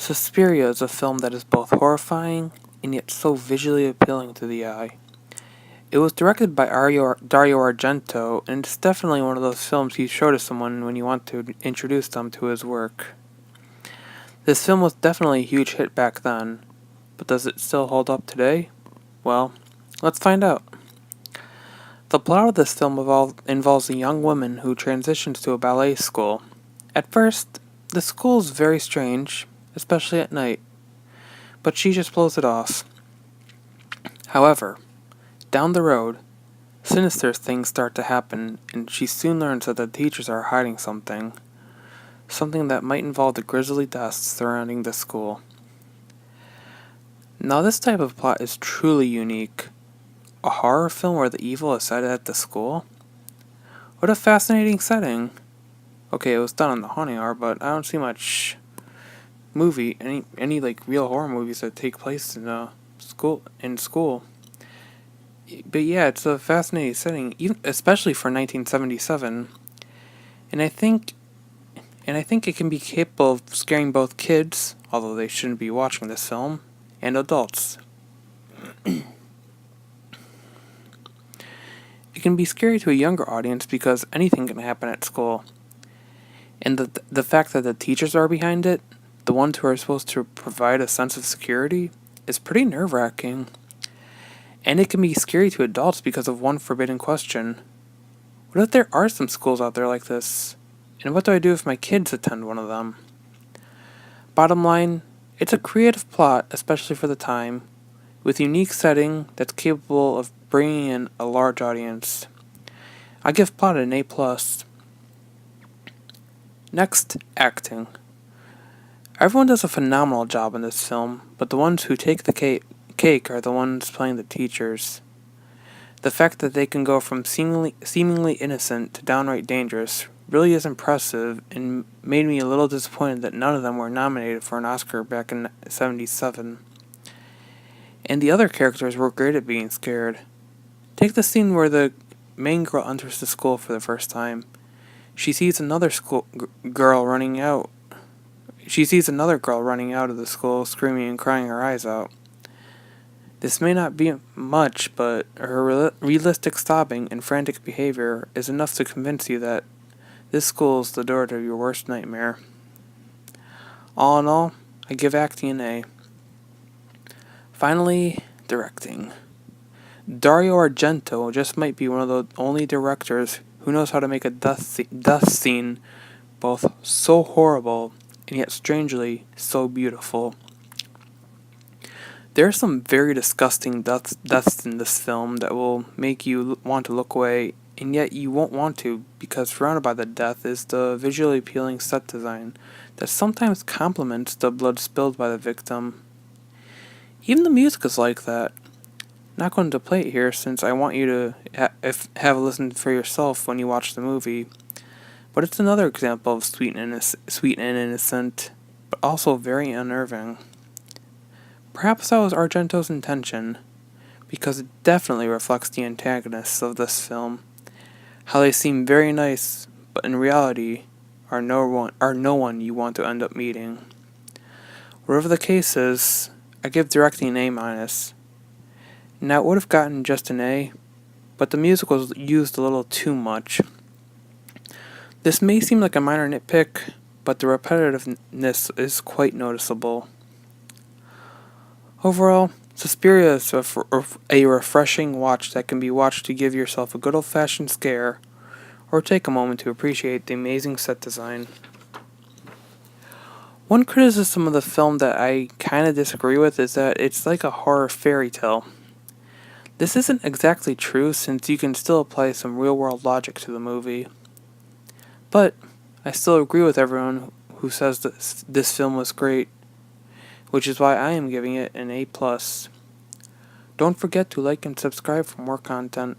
Suspiria is a film that is both horrifying and yet so visually appealing to the eye. It was directed by Dario Argento, and it's definitely one of those films you show to someone when you want to introduce them to his work. This film was definitely a huge hit back then, but does it still hold up today? Well, let's find out. The plot of this film involves a young woman who transitions to a ballet school. At first, the school is very strange, especially at night, but she just blows it off. However, down the road, sinister things start to happen, and she soon learns that the teachers are hiding something that might involve the grisly deaths surrounding the school. Now, this type of plot is truly unique. A horror film where the evil is set at the school? What a fascinating setting. Okay, it was done in the haunting hour, but I don't see much any like real horror movies that take place in school. But yeah, it's a fascinating setting, even especially for 1977. And I think it can be capable of scaring both kids, although they shouldn't be watching this film, and adults. It can be scary to a younger audience because anything can happen at school. And the fact that the teachers are behind it, the ones who are supposed to provide a sense of security, is pretty nerve-wracking. And it can be scary to adults because of one forbidden question. What if there are some schools out there like this? And what do I do if my kids attend one of them? Bottom line, it's a creative plot, especially for the time, with a unique setting that's capable of bringing in a large audience. I give plot an A+. Next, acting. Everyone does a phenomenal job in this film, but the ones who take the cake are the ones playing the teachers. The fact that they can go from seemingly innocent to downright dangerous really is impressive and made me a little disappointed that none of them were nominated for an Oscar back in '77. And the other characters were great at being scared. Take the scene where the main girl enters the school for the first time. She sees another girl running out. She sees another girl running out of the school, screaming and crying her eyes out. This may not be much, but her realistic sobbing and frantic behavior is enough to convince you that this school is the door to your worst nightmare. All in all, I give acting an A. Finally, directing. Dario Argento just might be one of the only directors who knows how to make a death scene both so horrible and yet strangely so beautiful. There are some very disgusting deaths in this film that will make you want to look away, and yet you won't want to because surrounded by the death is the visually appealing set design that sometimes complements the blood spilled by the victim. Even the music is like that. Not going to play it here since I want you to have a listen for yourself when you watch the movie, but it's another example of sweet and innocent, but also very unnerving. Perhaps that was Argento's intention, because it definitely reflects the antagonists of this film, how they seem very nice, but in reality are no one you want to end up meeting. Whatever the case is, I give directing an A-. Now it would have gotten just an A, but the music was used a little too much. This may seem like a minor nitpick, but the repetitiveness is quite noticeable. Overall, Suspiria is a refreshing watch that can be watched to give yourself a good old-fashioned scare, or take a moment to appreciate the amazing set design. One criticism of the film that I kind of disagree with is that it's like a horror fairy tale. This isn't exactly true since you can still apply some real-world logic to the movie. But I still agree with everyone who says that this film was great, which is why I am giving it an A+. Don't forget to like and subscribe for more content.